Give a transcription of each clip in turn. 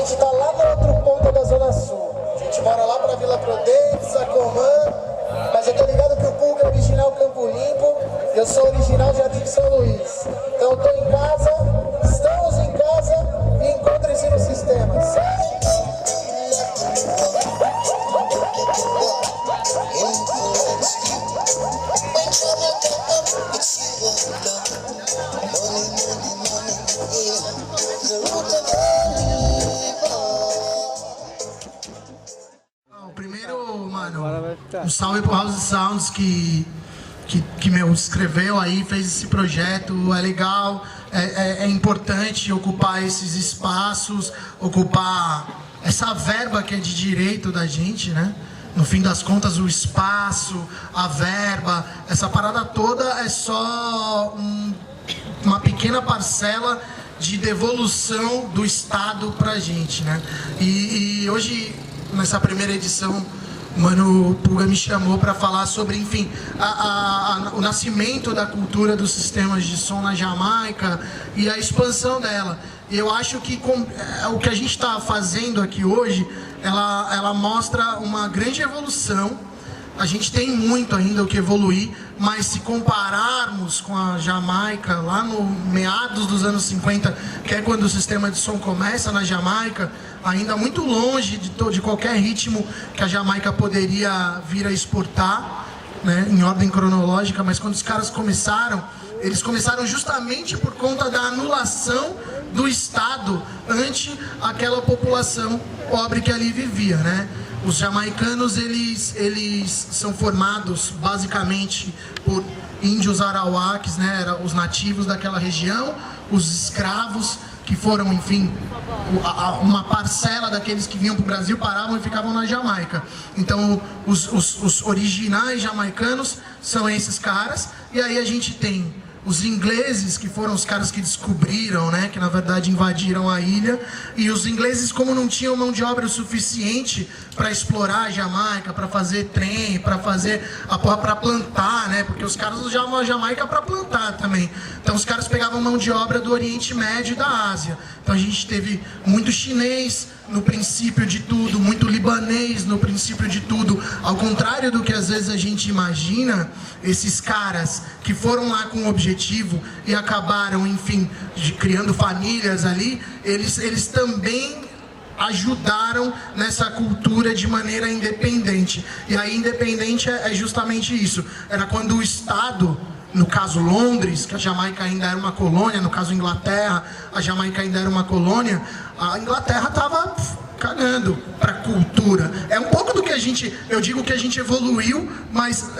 gente tá lá no outro ponto da Zona Sul. A gente mora lá pra Vila Prudente, Sacomã, mas eu tô ligado que o Pulga é original Campo Limpo, eu sou original Jardim de São Luís. Então eu tô em casa, estamos em casa e encontrem-se no sistema. Primeiro, mano, um salve pro House Sounds que meu, escreveu aí, fez esse projeto, é legal, é importante ocupar esses espaços, ocupar essa verba que é de direito da gente, né? No fim das contas, o espaço, a verba, essa parada toda é só uma pequena parcela de devolução do Estado pra gente, né? E hoje, nessa primeira edição, o Mano Pulga me chamou para falar sobre, enfim, o nascimento da cultura dos sistemas de som na Jamaica e a expansão dela. E eu acho que o que a gente está fazendo aqui hoje, ela mostra uma grande evolução. A gente tem muito ainda o que evoluir, mas se compararmos com a Jamaica, lá no meados dos anos 50, que é quando o sistema de som começa na Jamaica, ainda muito longe de qualquer ritmo que a Jamaica poderia vir a exportar, né, em ordem cronológica, mas quando os caras começaram, eles começaram justamente por conta da anulação do Estado ante aquela população pobre que ali vivia, né? Os jamaicanos, eles são formados basicamente por índios arawakes, né, os nativos daquela região, os escravos que foram, enfim, uma parcela daqueles que vinham para o Brasil paravam e ficavam na Jamaica. Então, os originais jamaicanos são esses caras, e aí a gente tem os ingleses, que foram os caras que descobriram, né, que na verdade invadiram a ilha, e os ingleses, como não tinham mão de obra o suficiente para explorar a Jamaica, para fazer trem, para fazer a porra, para plantar, né, porque os caras usavam a Jamaica para plantar também. Então os caras pegavam mão de obra do Oriente Médio e da Ásia. Então a gente teve muito chinês no princípio de tudo, muito libanês no princípio de tudo. Ao contrário do que às vezes a gente imagina, esses caras que foram lá com um objetivo e acabaram, enfim, criando famílias ali, eles também ajudaram nessa cultura de maneira independente. E aí independente é justamente isso. Era quando o Estado, no caso Londres, que a Jamaica ainda era uma colônia, no caso Inglaterra, a Jamaica ainda era uma colônia, a Inglaterra estava cagando para a cultura. É um pouco do que a gente, eu digo que a gente evoluiu, mas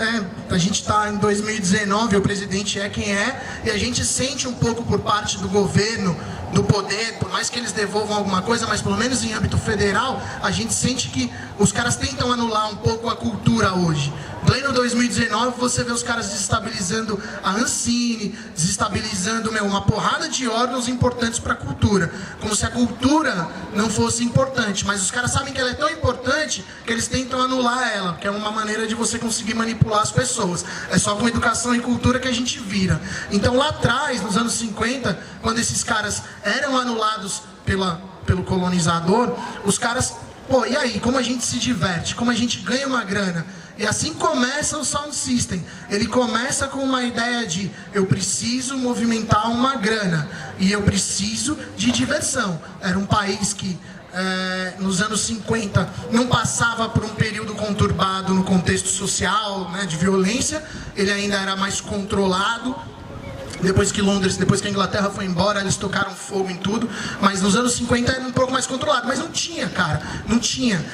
a gente está em 2019, o presidente é quem é, e a gente sente um pouco por parte do governo, do poder, por mais que eles devolvam alguma coisa, mas pelo menos em âmbito federal, a gente sente que os caras tentam anular um pouco a cultura hoje. Pleno 2019, você vê os caras desestabilizando a Ancine, desestabilizando, uma porrada de órgãos importantes para a cultura. Como se a cultura não fosse importante, mas os caras sabem que ela é tão importante que eles tentam anular ela, que é uma maneira de você conseguir manipular as pessoas. É só com educação e cultura que a gente vira. Então lá atrás, nos anos 50, quando esses caras eram anulados pelo colonizador, os caras, pô, e aí, como a gente se diverte, como a gente ganha uma grana? E assim começa o Sound System. Ele começa com uma ideia de eu preciso movimentar uma grana e eu preciso de diversão. Era um país que nos anos 50 não passava por um período conturbado no contexto social, né, de violência. Ele ainda era mais controlado. Depois que a Inglaterra foi embora, eles tocaram fogo em tudo. Mas nos anos 50 era um pouco mais controlado. Mas não tinha, cara, não tinha.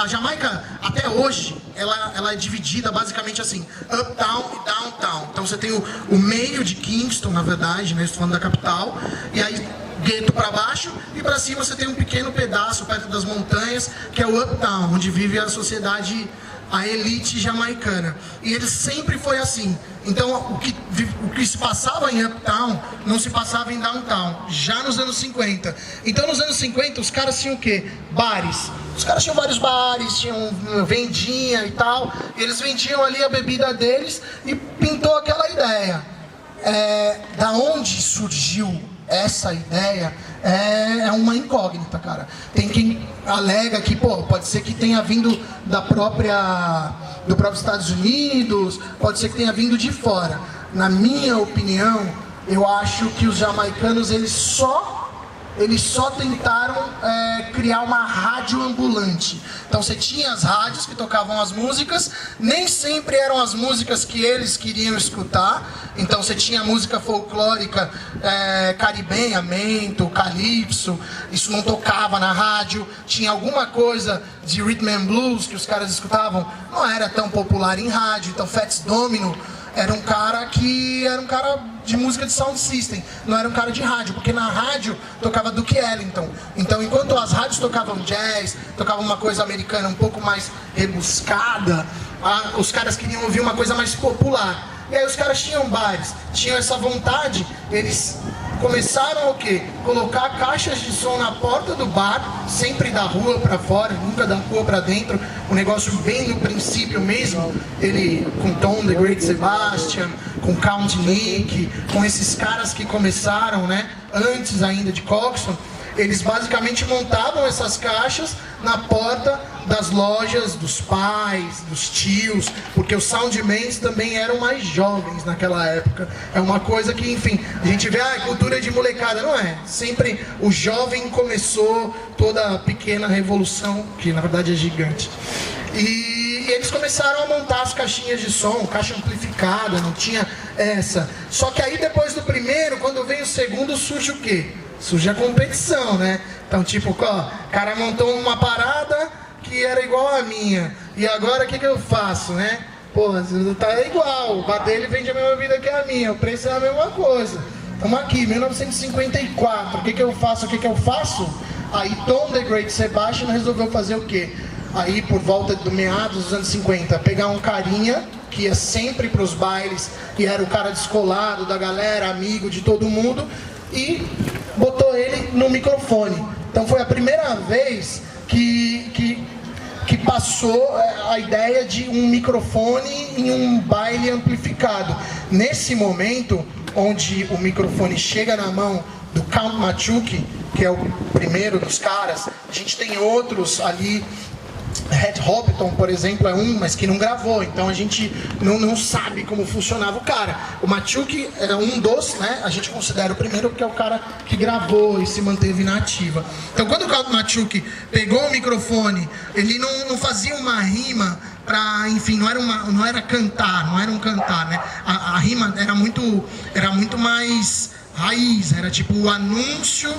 A Jamaica, até hoje, ela é dividida basicamente assim, uptown e downtown. Então você tem o meio de Kingston, na verdade, né, estou falando da capital. E aí, gueto para baixo, e para cima você tem um pequeno pedaço perto das montanhas, que é o uptown, onde vive a sociedade, a elite jamaicana. E ele sempre foi assim. Então o que se passava em uptown não se passava em downtown, já nos anos 50. Então nos anos 50 os caras tinham o quê? Bares. Os caras tinham vários bares, tinham vendinha e tal, e eles vendiam ali a bebida deles, e pintou aquela ideia. Da onde surgiu essa ideia é uma incógnita, cara. Tem quem alega que, pô, pode ser que tenha vindo do próprio Estados Unidos, pode ser que tenha vindo de fora. Na minha opinião, eu acho que os jamaicanos, eles só tentaram criar uma rádio ambulante. Então você tinha as rádios que tocavam as músicas, nem sempre eram as músicas que eles queriam escutar. Então você tinha música folclórica caribenha, mento, calypso, isso não tocava na rádio. Tinha alguma coisa de rhythm and blues que os caras escutavam, não era tão popular em rádio. Então Fats Domino era um cara de música de sound system, não era um cara de rádio, porque na rádio tocava Duke Ellington. Então, enquanto as rádios tocavam jazz, tocavam uma coisa americana um pouco mais rebuscada, os caras queriam ouvir uma coisa mais popular. E aí os caras tinham bares, tinham essa vontade, eles começaram o quê? Colocar caixas de som na porta do bar, sempre da rua para fora, nunca da rua para dentro, um negócio bem no princípio mesmo, ele com Tom The Great Sebastian, com Count Nick, com esses caras que começaram, né, antes ainda de Coxsone. Eles basicamente montavam essas caixas na porta das lojas dos pais, dos tios, porque os soundmans também eram mais jovens naquela época. É uma coisa que, enfim, a gente vê, cultura de molecada, não é? Sempre o jovem começou toda a pequena revolução, que na verdade é gigante. E eles começaram a montar as caixinhas de som, caixa amplificada, não tinha essa. Só que aí depois do primeiro, quando vem o segundo, surge o quê? Surge a competição, né? Então, tipo, ó, o cara montou uma parada que era igual a minha, e agora o que eu faço, né? Pô, tá igual, o bar dele vende a mesma vida que a minha, o preço é a mesma coisa. Estamos aqui, 1954, o que eu faço? Aí Tom The Great Sebastian resolveu fazer o quê? Aí, por volta do meados dos anos 50, pegar um carinha que ia sempre para os bailes, e era o cara descolado da galera, amigo de todo mundo, e botou ele no microfone. Então foi a primeira vez que passou a ideia de um microfone em um baile amplificado. Nesse momento, onde o microfone chega na mão do Count Machuki, que é o primeiro dos caras, a gente tem outros ali. Red Hopton, por exemplo, é um, mas que não gravou, então a gente não sabe como funcionava o cara. O Machuki é um dos, né? A gente considera o primeiro porque é o cara que gravou e se manteve na ativa. Então, quando o Count Machuki pegou o microfone, ele não fazia uma rima para, enfim, não era cantar, né? A rima era muito mais raiz, era tipo o anúncio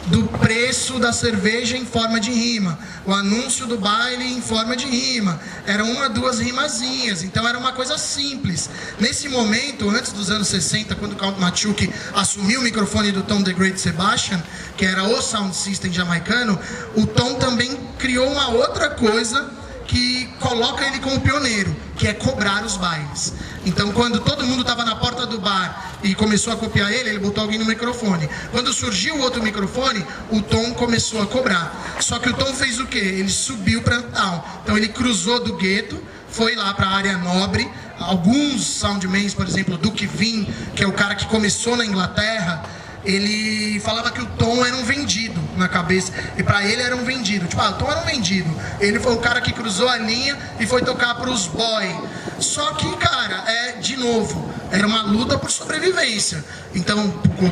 do preço da cerveja em forma de rima, o anúncio do baile em forma de rima, eram uma, duas rimazinhas, então era uma coisa simples. Nesse momento, antes dos anos 60, quando o Count Machuki assumiu o microfone do Tom The Great Sebastian, que era o sound system jamaicano, o Tom também criou uma outra coisa que coloca ele como pioneiro, que é cobrar os bailes. Então, quando todo mundo estava na porta do bar e começou a copiar ele botou alguém no microfone. Quando surgiu o outro microfone, o Tom começou a cobrar. Só que o Tom fez o quê? Ele subiu para Uptown. Então, ele cruzou do gueto, foi lá para a área nobre. Alguns soundmans, por exemplo, Duke Vin, que é o cara que começou na Inglaterra, ele falava que o Tom era um vendido na cabeça, e pra ele era um vendido, tipo, o Tom era um vendido, ele foi o cara que cruzou a linha e foi tocar pros boy. Só que, cara, de novo, era uma luta por sobrevivência. Então,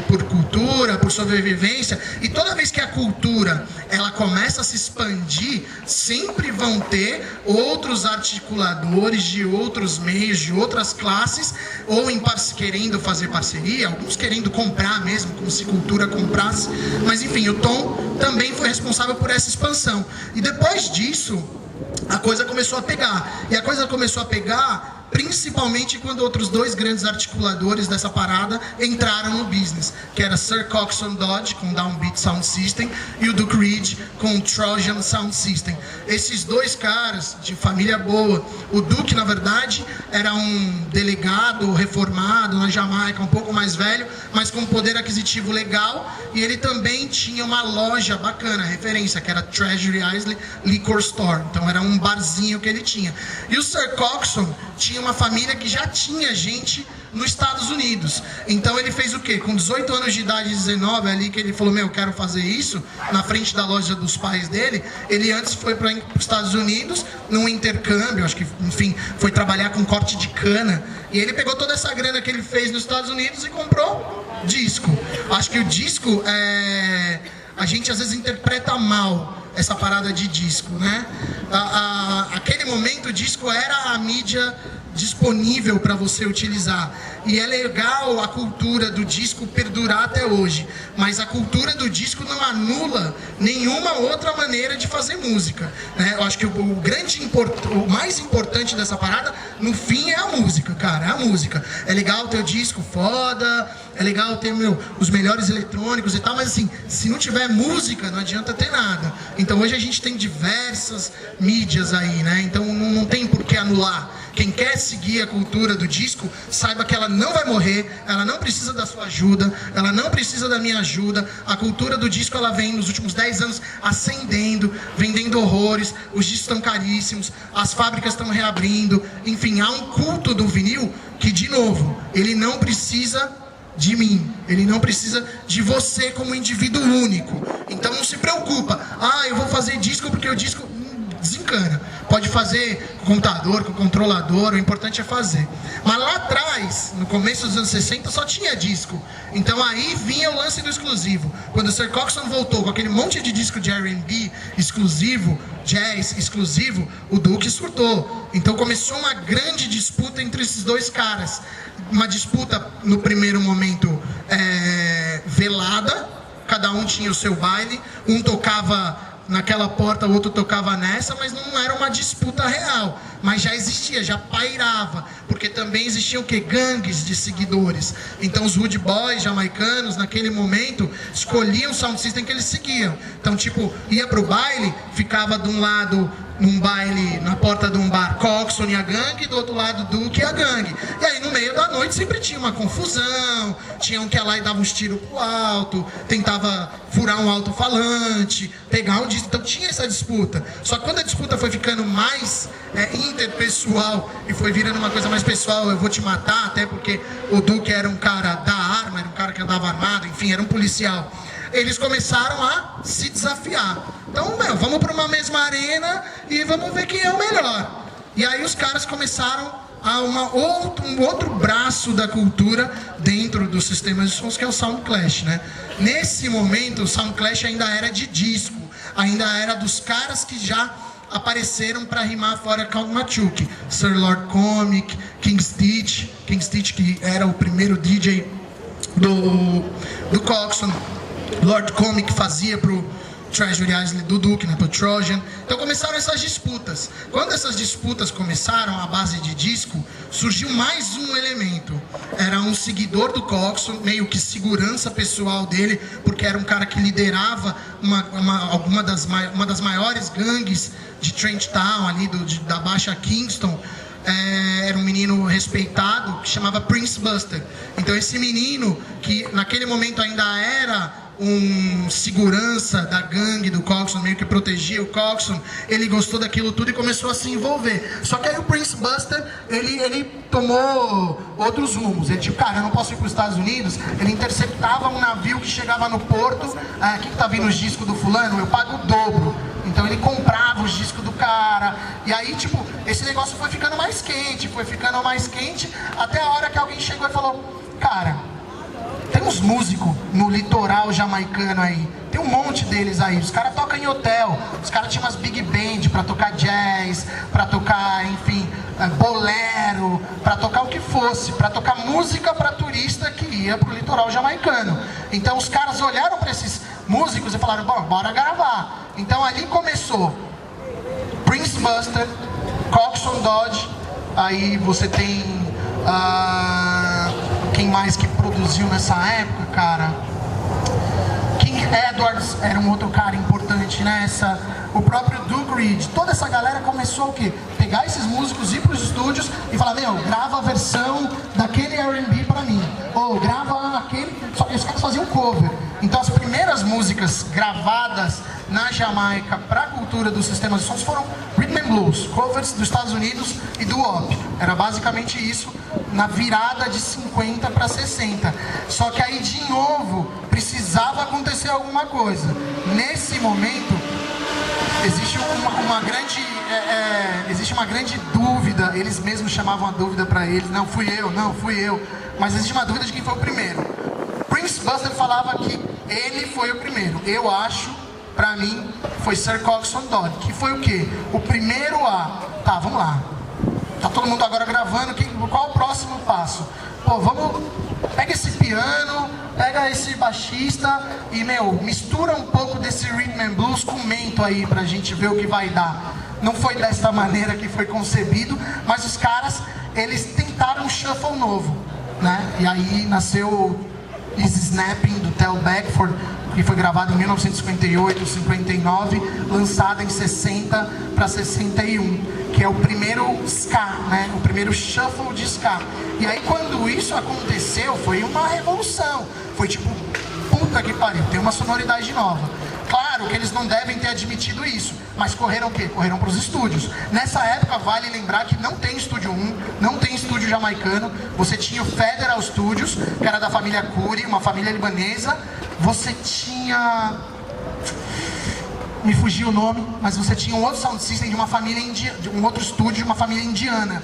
por cultura, por sobrevivência, e toda vez que a cultura ela começa a se expandir, sempre vão ter outros articuladores de outros meios, de outras classes, ou querendo fazer parceria, alguns querendo comprar mesmo, como se cultura comprasse. Mas enfim, o Tom também foi responsável por essa expansão. E depois disso, a coisa começou a pegar. E a coisa começou a pegar principalmente quando outros dois grandes articuladores dessa parada entraram no business, que era Sir Coxsone Dodd com Downbeat Sound System e o Duke Reid com Trojan Sound System. Esses dois caras de família boa. O Duke, na verdade, era um delegado reformado na Jamaica, um pouco mais velho, mas com poder aquisitivo legal, e ele também tinha uma loja bacana, referência, que era Treasury Isley Liquor Store. Então era um barzinho que ele tinha. E o Sir Coxsone tinha uma família que já tinha gente nos Estados Unidos. Então ele fez o quê? Com 18 anos de idade, 19 ali, que ele falou, meu, eu quero fazer isso, na frente da loja dos pais dele, ele antes foi para os Estados Unidos, num intercâmbio, acho que, enfim, foi trabalhar com corte de cana, e ele pegou toda essa grana que ele fez nos Estados Unidos e comprou disco. Acho que o disco, a gente às vezes interpreta mal essa parada de disco, né? Aquele momento o disco era a mídia disponível para você utilizar, e é legal a cultura do disco perdurar até hoje, mas a cultura do disco não anula nenhuma outra maneira de fazer música, né? Eu acho que o mais importante dessa parada, no fim, é a música, cara, é a música. É legal ter o disco foda, é legal ter, os melhores eletrônicos e tal, mas assim, se não tiver música, não adianta ter nada. Então hoje a gente tem diversas mídias aí, né? Então não tem por que anular. Quem quer seguir a cultura do disco, saiba que ela não vai morrer, ela não precisa da sua ajuda, ela não precisa da minha ajuda. A cultura do disco, ela vem nos últimos 10 anos ascendendo, vendendo horrores, os discos estão caríssimos, as fábricas estão reabrindo, enfim, há um culto do vinil que, de novo, ele não precisa de mim, ele não precisa de você como indivíduo único. Então não se preocupa, eu vou fazer disco porque o disco desencana. Pode fazer com o computador, com o controlador, o importante é fazer. Mas lá atrás, no começo dos anos 60, só tinha disco. Então aí vinha o lance do exclusivo. Quando o Sir Coxsone voltou com aquele monte de disco de R&B exclusivo, jazz exclusivo, o Duke surtou. Então começou uma grande disputa entre esses dois caras. Uma disputa, no primeiro momento, velada. Cada um tinha o seu baile. Um tocava naquela porta, o outro tocava nessa, mas não era uma disputa real, mas já existia, já pairava, porque também existiam o quê? Gangues de seguidores. Então os rude boys jamaicanos, naquele momento, escolhiam o sound system que eles seguiam. Então, tipo, ia pro baile, ficava de um lado, num baile, na porta de um bar, Coxsone e a gangue, do outro lado, Duke e a gangue. E aí, no meio da noite, sempre tinha uma confusão, tinha um que ia lá e dava uns tiros pro alto, tentava furar um alto-falante, pegar um disco. Então tinha essa disputa. Só que quando a disputa foi ficando mais interpessoal e foi virando uma coisa mais pessoal, eu vou te matar, até porque o Duke era um cara da arma, era um cara que andava armado, enfim, era um policial. Eles começaram a se desafiar. Então, vamos para uma mesma arena e vamos ver quem é o melhor. E aí os caras começaram a um outro braço da cultura dentro dos sistemas de sons, que é o Sound Clash, né? Nesse momento, o Sound Clash ainda era de disco, ainda era dos caras que já apareceram para rimar fora Count Machoke. Sir Lord Comic, King Stitch que era o primeiro DJ do Coxsone. Lord Comic fazia pro Treasury Island do Duke, né, pro Trojan. Então começaram essas disputas. Quando essas disputas começaram à base de disco, surgiu mais um elemento. Era um seguidor do Coxsone, meio que segurança pessoal dele, porque era um cara que liderava uma das maiores gangues de Trench Town, ali da Baixa Kingston. Era um menino respeitado que chamava Prince Buster. Então esse menino, que naquele momento ainda era um segurança da gangue do Coxsone, meio que protegia o Coxsone, ele gostou daquilo tudo e começou a se envolver. Só que aí o Prince Buster, ele tomou outros rumos. Ele tipo, cara, eu não posso ir para os Estados Unidos. Ele interceptava um navio que chegava no porto. Aqui que tá vindo os discos do fulano, eu pago o dobro. Então ele comprava os discos do cara. E aí, tipo, esse negócio foi ficando mais quente, até a hora que alguém chegou e falou, cara, tem uns músicos no litoral jamaicano aí, tem um monte deles aí, os caras tocam em hotel, os caras tinham umas big band pra tocar jazz, pra tocar, enfim, bolero, pra tocar o que fosse, pra tocar música pra turista que ia pro litoral jamaicano. Então os caras olharam pra esses músicos e falaram, bom, bora gravar. Então ali começou Prince Buster, Coxsone Dodge, aí você tem quem mais que produziu nessa época, cara? King Edwards era um outro cara importante nessa, o próprio Duke Reed. Toda essa galera começou o quê? Pegar esses músicos, ir para os estúdios e falar, grava a versão daquele R&B pra mim, ou grava aquele, só que os caras faziam cover. Então as primeiras músicas gravadas na Jamaica para a cultura dos sistemas de sons foram rhythm and blues, covers dos Estados Unidos e do WOP. Era basicamente isso na virada de 50 para 60. Só que aí de novo precisava acontecer alguma coisa. Nesse momento existe uma grande dúvida, eles mesmos chamavam a dúvida para eles, não fui eu, mas existe uma dúvida de quem foi o primeiro. Prince Buster falava que ele foi o primeiro. Eu acho, pra mim, foi Sir Coxsone Dodd, que foi o quê? O primeiro a... Tá, vamos lá. Tá todo mundo agora gravando, qual o próximo passo? Pô, vamos... Pega esse piano, pega esse baixista e, mistura um pouco desse rhythm and blues com mento aí pra gente ver o que vai dar. Não foi desta maneira que foi concebido, mas os caras, eles tentaram um shuffle novo, né? E aí nasceu Easy Snapping, do Tel Beckford, que foi gravado em 1958, 59, lançado em 60 para 61, que é o primeiro ska, né? O primeiro shuffle de ska. E aí quando isso aconteceu, foi uma revolução. Foi tipo, puta que pariu, tem uma sonoridade nova. Claro que eles não devem ter admitido isso, mas correram o quê? Correram para os estúdios. Nessa época, vale lembrar que não tem estúdio 1, não tem estúdio jamaicano. Você tinha o Federal Studios, que era da família Curry, uma família libanesa. Você tinha... Me fugiu o nome, mas você tinha um outro sound system de uma família um outro estúdio de uma família indiana.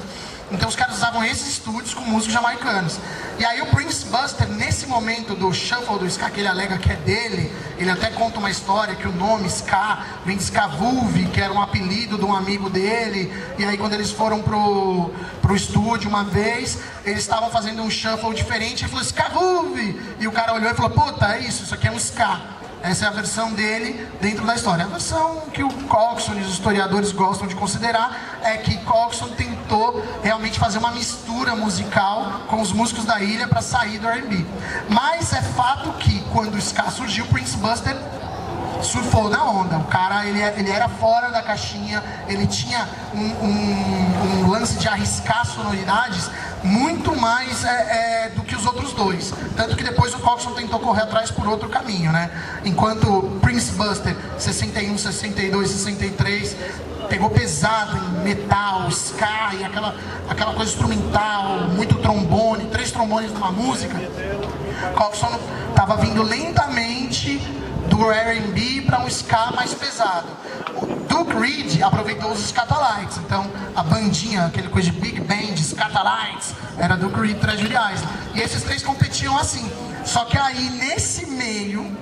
Então os caras usavam esses estúdios com músicos jamaicanos. E aí o Prince Buster, nesse momento do shuffle do ska, que ele alega que é dele, ele até conta uma história que o nome ska vem de Skavulve, que era um apelido de um amigo dele. E aí quando eles foram pro estúdio uma vez, eles estavam fazendo um shuffle diferente, ele falou Skavulve! E o cara olhou e falou, puta, é isso aqui é um ska. Essa é a versão dele dentro da história. A versão que o Coxsone e os historiadores gostam de considerar é que Coxsone tentou realmente fazer uma mistura musical com os músicos da ilha para sair do R&B. Mas é fato que quando o ska surgiu, Prince Buster surfou na onda. O cara, ele era fora da caixinha, ele tinha um lance de arriscar sonoridades muito mais do que os outros dois. Tanto que depois o Coxsone tentou correr atrás por outro caminho, né? Enquanto Prince Buster, 61, 62, 63, pegou pesado em metal, ska e aquela coisa instrumental, muito trombone, 3 trombones numa música, Coxsone estava vindo lentamente do R&B para um ska mais pesado. O Duke Reid aproveitou os Skatalites, então a bandinha, aquele coisa de big band, Skatalites, era Duke Reid, Treasury Island. E esses 3 competiam assim. Só que aí nesse meio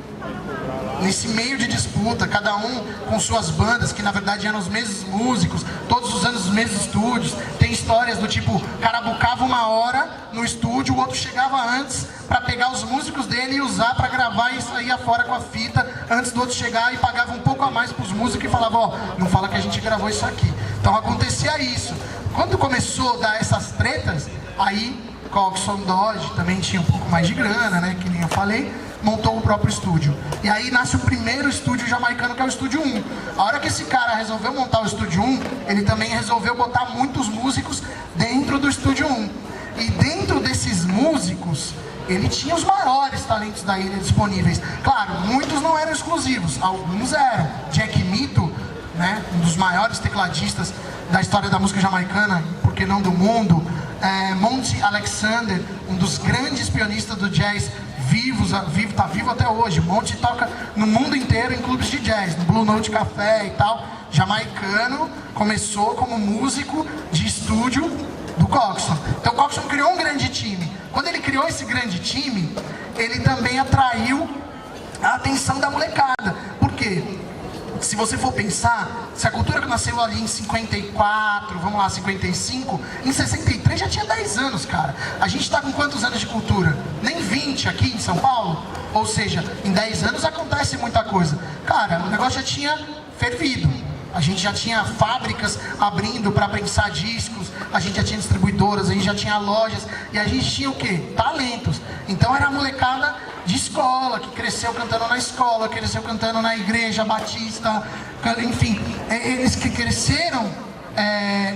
de disputa, cada um com suas bandas, que na verdade eram os mesmos músicos, todos usando os mesmos estúdios. Tem histórias do tipo, o cara bucava 1 hora no estúdio, o outro chegava antes para pegar os músicos dele e usar para gravar e saía fora com a fita antes do outro chegar, e pagava um pouco a mais para os músicos e falava, ó, não fala que a gente gravou isso aqui. Então acontecia isso. Quando começou a dar essas tretas, aí Coxsone Dodd também tinha um pouco mais de grana, né, que nem eu falei, montou o próprio estúdio. E aí nasce o primeiro estúdio jamaicano, que é o Estúdio 1. A hora que esse cara resolveu montar o Estúdio 1, ele também resolveu botar muitos músicos dentro do Estúdio 1. E dentro desses músicos, ele tinha os maiores talentos da ilha disponíveis. Claro, muitos não eram exclusivos, alguns eram. Jack Mito, né, um dos maiores tecladistas da história da música jamaicana, por que não do mundo. Monty Alexander, um dos grandes pianistas do jazz tá vivo até hoje. Monty toca no mundo inteiro em clubes de jazz, no Blue Note Café e tal. Jamaicano, começou como músico de estúdio do Coxsone. Então o Coxsone criou um grande time. Quando ele criou esse grande time, ele também atraiu a atenção da molecada. Por quê? Se você for pensar, se a cultura que nasceu ali em 54, vamos lá, 55, em 63 já tinha 10 anos, cara. A gente tá com quantos anos de cultura? Nem 20 aqui em São Paulo? Ou seja, em 10 anos acontece muita coisa. Cara, o negócio já tinha fervido. A gente já tinha fábricas abrindo para prensar discos, a gente já tinha distribuidoras, a gente já tinha lojas, e a gente tinha o quê? Talentos. Então era a molecada de escola, que cresceu cantando na escola, cresceu cantando na igreja batista, enfim, eles que cresceram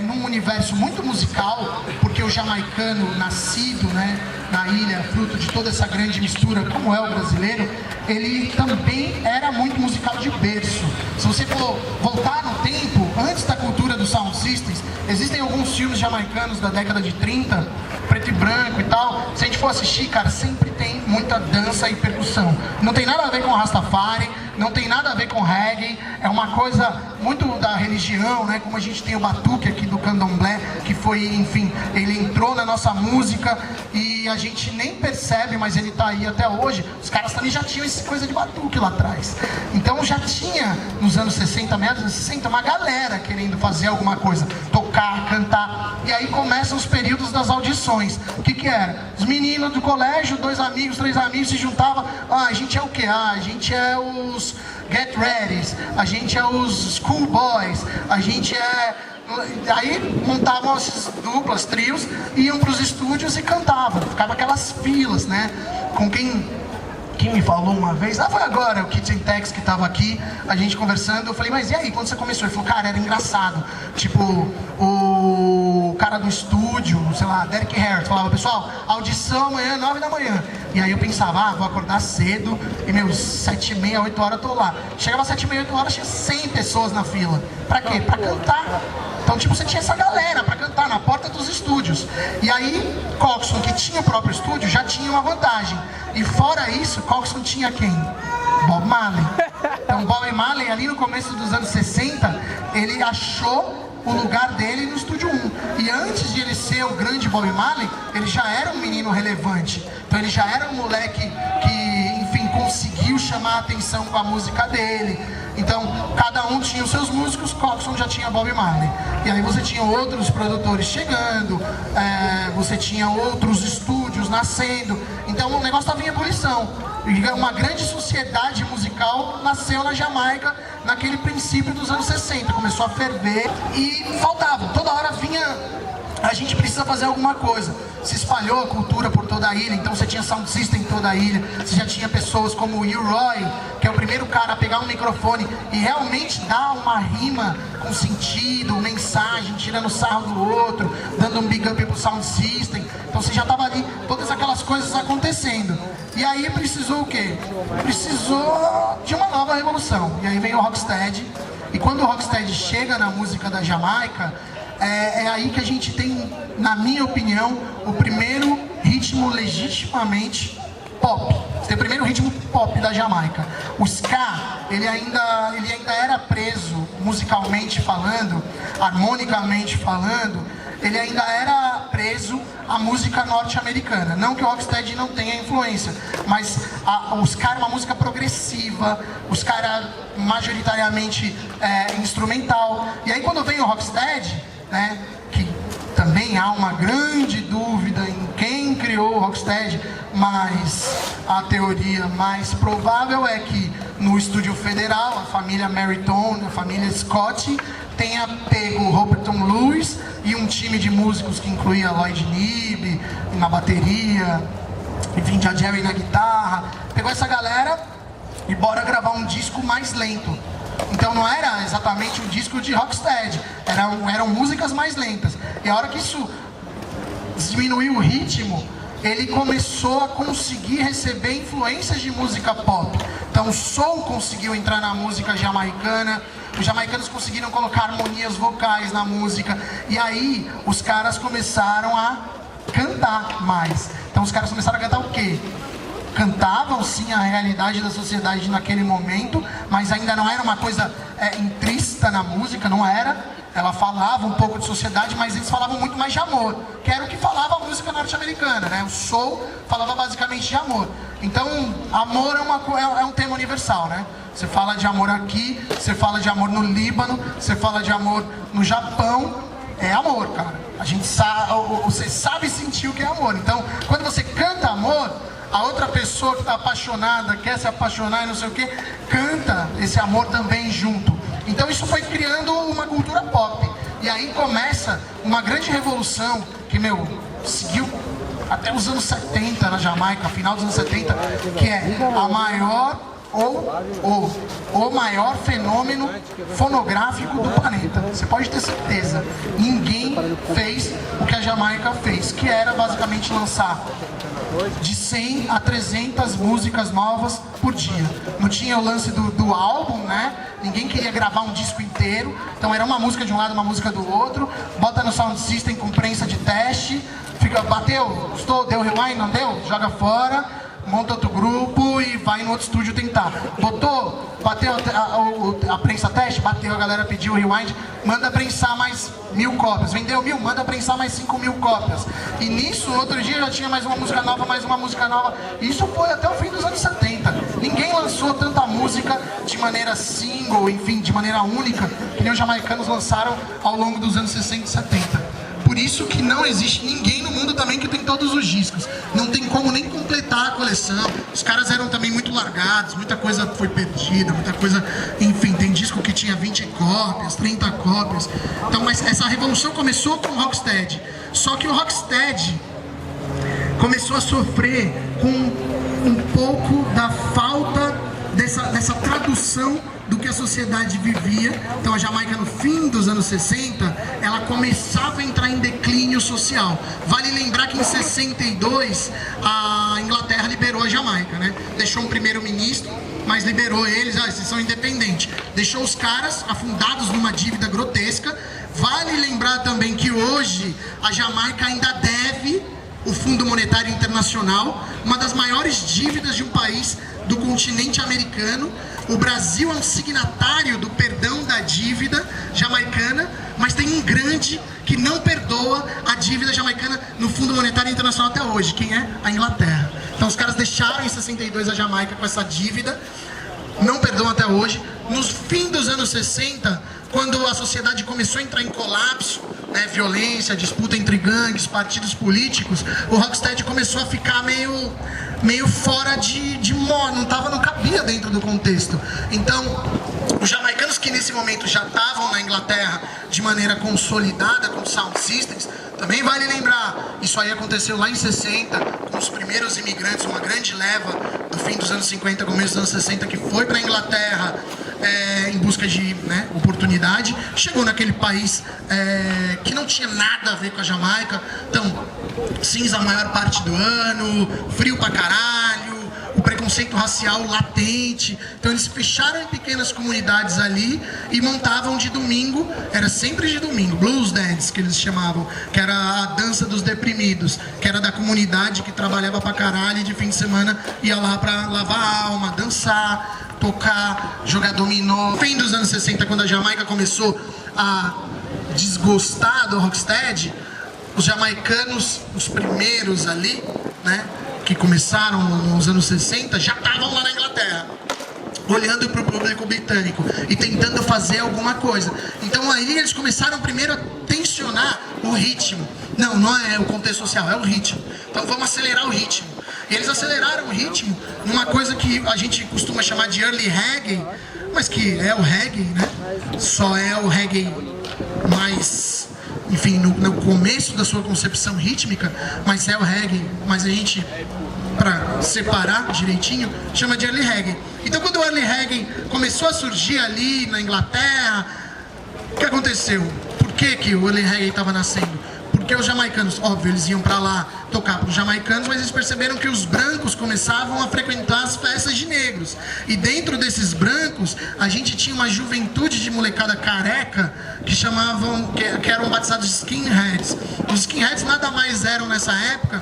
num universo muito musical, porque o jamaicano nascido, né, na ilha, fruto de toda essa grande mistura, como é o brasileiro, ele também era muito musical de berço. Se você for voltar no tempo, antes da cultura do Sound Systems, existem alguns filmes jamaicanos da década de 30, preto e branco e tal. Se a gente for assistir, cara, sempre tem muita dança e percussão. Não tem nada a ver com Rastafari, não tem nada a ver com reggae, é uma coisa muito da religião, né? Como a gente tem o batuque aqui do candomblé, que foi, enfim, ele entrou na nossa música e a gente nem percebe, mas ele tá aí até hoje. Os caras também já tinham essa coisa de batuque lá atrás. Então já tinha, nos anos 60, meados dos 60, uma galera querendo fazer alguma coisa, tocar, cantar. E aí começam os períodos das audições. O que que era? Os meninos do colégio, 2 amigos, 3 amigos se juntavam. Ah, a gente é o quê? Ah, a gente é os Get Ready, a gente é os School Boys, a gente é... Aí montavam essas duplas, trios, iam para os estúdios e cantavam. Ficava aquelas filas, né? Com quem me falou uma vez, foi agora, o Kitchen Tex que estava aqui, a gente conversando, eu falei, mas e aí, quando você começou? Ele falou, cara, era engraçado. Tipo, o cara do estúdio, sei lá, Derek Harris, falava, pessoal, audição amanhã, 9 da manhã. E aí eu pensava, vou acordar cedo, e meus 7h30, 8 horas eu tô lá. Chegava às 7h30, 8 horas, tinha 100 pessoas na fila. Pra quê? Pra cantar. Então, tipo, você tinha essa galera pra cantar na porta dos estúdios. E aí, Coxsone, que tinha o próprio estúdio, já tinha uma vantagem. E fora isso, Coxsone tinha quem? Bob Marley. Então, Bob Marley, ali no começo dos anos 60, ele achou o lugar dele no Estúdio 1. E antes de ele ser o grande Bob Marley, ele já era um menino relevante. Então, ele já era um moleque que, enfim, conseguiu chamar a atenção com a música dele. Então, cada um tinha os seus músicos, Coxsone já tinha Bob Marley. E aí você tinha outros produtores chegando, você tinha outros estúdios nascendo. Então o negócio estava em ebulição. E uma grande sociedade musical nasceu na Jamaica naquele princípio dos anos 60. Começou a ferver e faltava. Toda hora vinha... A gente precisa fazer alguma coisa. Se espalhou a cultura por toda a ilha, então você tinha Sound System em toda a ilha, você já tinha pessoas como o U-Roy, que é o primeiro cara a pegar um microfone e realmente dar uma rima com sentido, mensagem, tirando sarro do outro, dando um big up pro Sound System. Então você já tava ali, todas aquelas coisas acontecendo. E aí precisou o quê? Precisou de uma nova revolução. E aí vem o Rocksteady. E quando o Rocksteady chega na música da Jamaica, é aí que a gente tem, na minha opinião, o primeiro ritmo legitimamente pop. Tem o primeiro ritmo pop da Jamaica. O ska, ele ainda era preso musicalmente falando, harmonicamente falando, ele ainda era preso à música norte-americana. Não que o Rocksteady não tenha influência, mas o ska era uma música progressiva, o ska era majoritariamente instrumental. E aí quando vem o Rocksteady, né, que também há uma grande dúvida em quem criou o Rocksteady, mas a teoria mais provável é que no Estúdio Federal, a família Merritone, a família Scott, tenha pego o Roberton Lewis e um time de músicos que incluía Lloyd Nib na bateria, enfim, a Jerry na guitarra, pegou essa galera e bora gravar um disco mais lento. Então não era exatamente um disco de Rocksteady, eram músicas mais lentas. E a hora que isso diminuiu o ritmo, ele começou a conseguir receber influências de música pop. Então o soul conseguiu entrar na música jamaicana, os jamaicanos conseguiram colocar harmonias vocais na música, e aí os caras começaram a cantar mais. Então os caras começaram a cantar o quê? Cantavam sim a realidade da sociedade naquele momento, mas ainda não era uma coisa intrínseca na música, não era. Ela falava um pouco de sociedade, mas eles falavam muito mais de amor, que era o que falava a música norte-americana, né? O soul falava basicamente de amor. Então, amor é um tema universal, né? Você fala de amor aqui, você fala de amor no Líbano, você fala de amor no Japão, é amor, cara. A gente sabe, você sabe sentir o que é amor. Então, quando você canta amor, a outra pessoa que está apaixonada, quer se apaixonar e não sei o que, canta esse amor também junto. Então isso foi criando uma cultura pop. E aí começa uma grande revolução que, seguiu até os anos 70 na Jamaica, final dos anos 70, que é a maior o maior fenômeno fonográfico do planeta. Você pode ter certeza. Ninguém fez o que a Jamaica fez, que era basicamente lançar de 100 a 300 músicas novas por dia. Não tinha o lance do álbum, né? Ninguém queria gravar um disco inteiro, então era uma música de um lado, uma música do outro, bota no sound system com prensa de teste, fica, bateu, gostou, deu rewind, não deu? Joga fora, monta outro grupo e vai no outro estúdio tentar. Botou, bateu a prensa teste, bateu, a galera pediu o rewind, manda prensar mais 1000 cópias. Vendeu 1000, manda prensar mais 5000 cópias. E nisso, outro dia já tinha mais uma música nova, mais uma música nova. Isso foi até o fim dos anos 70. Ninguém lançou tanta música de maneira single, enfim, de maneira única, que nem os jamaicanos lançaram ao longo dos anos 60 e 70. Por isso que não existe ninguém no mundo também que tem todos os discos. Não tem como nem completar a coleção. Os caras eram também muito largados, muita coisa foi perdida, muita coisa... Enfim, tem disco que tinha 20 cópias, 30 cópias. Então, mas essa revolução começou com o Rocksteady. Só que o Rocksteady começou a sofrer com um pouco da falta dessa tradução do que a sociedade vivia. Então a Jamaica no fim dos anos 60, ela começava a entrar em declínio social. Vale lembrar que em 62 a Inglaterra liberou a Jamaica, né? Deixou um primeiro-ministro, mas liberou eles, eles são independentes. Deixou os caras afundados numa dívida grotesca. Vale lembrar também que hoje a Jamaica ainda deve o Fundo Monetário Internacional, uma das maiores dívidas de um país do continente americano. O Brasil é um signatário do perdão da dívida jamaicana, mas tem um grande que não perdoa a dívida jamaicana no Fundo Monetário Internacional até hoje. Quem é? A Inglaterra. Então os caras deixaram em 62 a Jamaica com essa dívida, não perdoam até hoje. No fim dos anos 60, quando a sociedade começou a entrar em colapso, né, violência, disputa entre gangues, partidos políticos, o Rocksteady começou a ficar meio fora de moda, não cabia dentro do contexto. Então, os jamaicanos que nesse momento já estavam na Inglaterra de maneira consolidada com sound systems, também vale lembrar, isso aí aconteceu lá em 60, com os primeiros imigrantes, uma grande leva do fim dos anos 50, começo dos anos 60, que foi para a Inglaterra em busca de oportunidade, chegou naquele país que não tinha nada a ver com a Jamaica, então cinza a maior parte do ano, frio pra caralho, o preconceito racial latente. Então eles fecharam em pequenas comunidades ali e montavam de domingo, era sempre de domingo, blues dance que eles chamavam, que era a dança dos deprimidos, que era da comunidade que trabalhava pra caralho e de fim de semana ia lá pra lavar a alma, dançar, tocar, jogar dominó. No fim dos anos 60, quando a Jamaica começou a desgostar do Rocksteady, os jamaicanos, os primeiros ali, né, que começaram nos anos 60, já estavam lá na Inglaterra, olhando para o público britânico e tentando fazer alguma coisa. Então aí eles começaram primeiro a tensionar o ritmo. Não é o contexto social, é o ritmo. Então vamos acelerar o ritmo. E eles aceleraram o ritmo numa coisa que a gente costuma chamar de early reggae, mas que é o reggae, né? Só é o reggae mais... enfim, no começo da sua concepção rítmica, mas é o reggae, mas a gente, para separar direitinho, chama de early reggae. Então quando o early reggae começou a surgir ali na Inglaterra, o que aconteceu? Por que o early reggae estava nascendo? Porque os jamaicanos, óbvio, eles iam para lá tocar para os jamaicanos, mas eles perceberam que os brancos começavam a frequentar as festas de negros. E dentro desses brancos, a gente tinha uma juventude de molecada careca que chamavam, que eram batizados de skinheads. Os skinheads nada mais eram nessa época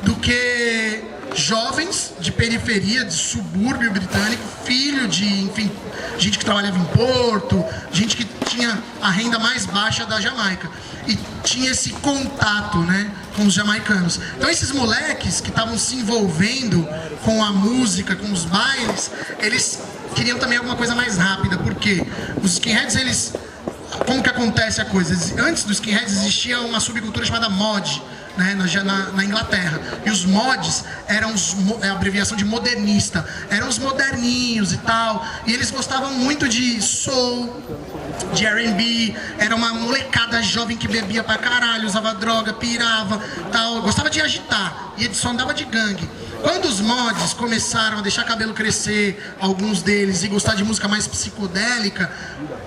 do que jovens de periferia, de subúrbio britânico, filho de, enfim, gente que trabalhava em porto, gente que tinha a renda mais baixa da Jamaica. E tinha esse contato, né, com os jamaicanos. Então esses moleques que estavam se envolvendo com a música, com os bailes, eles queriam também alguma coisa mais rápida. Por quê? Os skinheads, eles... Como que acontece a coisa? Antes dos skinheads existia uma subcultura chamada mod, né, na Inglaterra. E os mods eram a abreviação de modernista. Eram os moderninhos e tal. E eles gostavam muito de soul, de R&B. Era uma molecada jovem que bebia pra caralho, usava droga, pirava, tal. Gostava de agitar. E só andava de gangue. Quando os mods começaram a deixar cabelo crescer, alguns deles, e gostar de música mais psicodélica,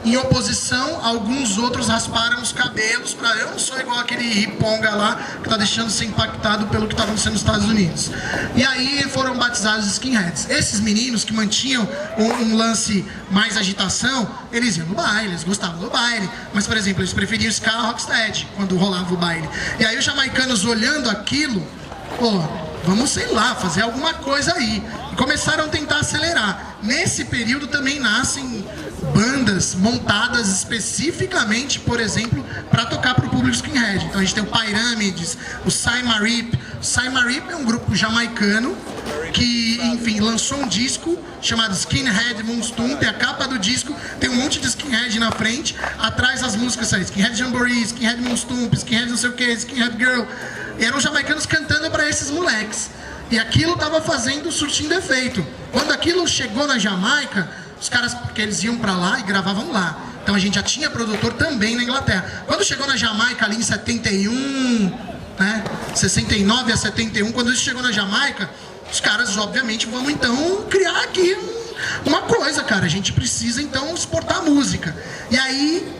em oposição, alguns outros rasparam os cabelos para eu não sou igual aquele riponga lá que tá deixando ser impactado pelo que tá acontecendo nos Estados Unidos. E aí foram batizados skinheads. Esses meninos que mantinham um lance mais agitação, eles iam no baile, eles gostavam do baile, mas, por exemplo, eles preferiam ska rocksteady quando rolava o baile. E aí os jamaicanos olhando aquilo, pô, vamos, sei lá, fazer alguma coisa aí. E começaram a tentar acelerar. Nesse período também nascem bandas montadas especificamente, por exemplo, para tocar para o público skinhead. Então a gente tem o Pyramids, o Symarip. O Symarip é um grupo jamaicano que, enfim, lançou um disco chamado Skinhead Moonstomp. A capa do disco tem um monte de skinhead na frente, atrás as músicas saem Skinhead Jamboree, Skinhead Moonstomp, Skinhead não sei o que, Skinhead Girl. E eram jamaicanos cantando para esses moleques. E aquilo estava surtindo efeito. Quando aquilo chegou na Jamaica, os caras, porque eles iam para lá e gravavam lá. Então a gente já tinha produtor também na Inglaterra. Quando chegou na Jamaica ali em 71, né, 69 a 71, quando isso chegou na Jamaica, os caras, obviamente, vamos então criar aqui uma coisa, cara. A gente precisa então exportar música. E aí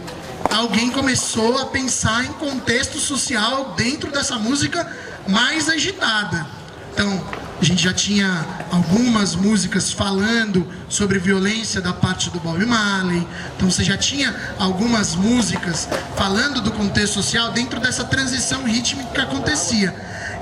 alguém começou a pensar em contexto social dentro dessa música mais agitada. Então, a gente já tinha algumas músicas falando sobre violência da parte do Bob Marley. Então você já tinha algumas músicas falando do contexto social dentro dessa transição rítmica que acontecia.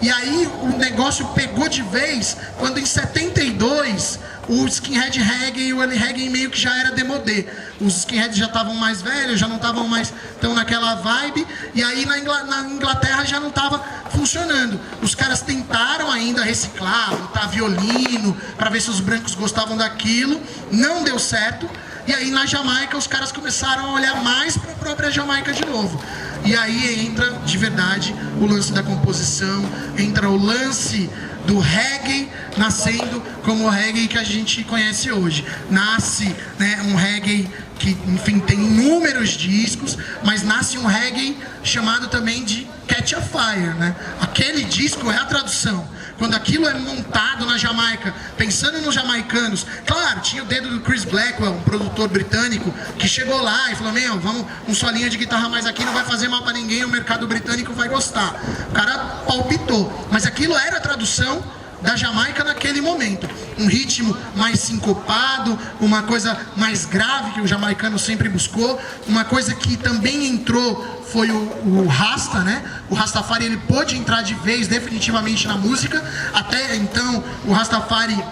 E aí o negócio pegou de vez quando em 72 o skinhead reggae e o reggae meio que já era demodê. Os skinheads já estavam mais velhos, já não estavam mais tão naquela vibe, e aí na Inglaterra já não estava funcionando. Os caras tentaram ainda reciclar, botar violino, para ver se os brancos gostavam daquilo, não deu certo. E aí na Jamaica os caras começaram a olhar mais para a própria Jamaica de novo. E aí entra de verdade o lance da composição, entra o lance do reggae nascendo como o reggae que a gente conhece hoje. Nasce, né, um reggae que, enfim, tem inúmeros discos, mas nasce um reggae chamado também de Catch a Fire, né? Aquele disco é a tradução. Quando aquilo é montado na Jamaica, pensando nos jamaicanos, claro, tinha o dedo do Chris Blackwell, um produtor britânico, que chegou lá e falou, meu, vamos, um solinho de guitarra mais aqui, não vai fazer mal pra ninguém, o mercado britânico vai gostar. O cara palpitou, mas aquilo era a tradução da Jamaica naquele momento. Um ritmo mais sincopado, uma coisa mais grave que o jamaicano sempre buscou, uma coisa que também entrou foi o Rasta, né? O Rastafari, ele pôde entrar de vez definitivamente na música. Até então o Rastafari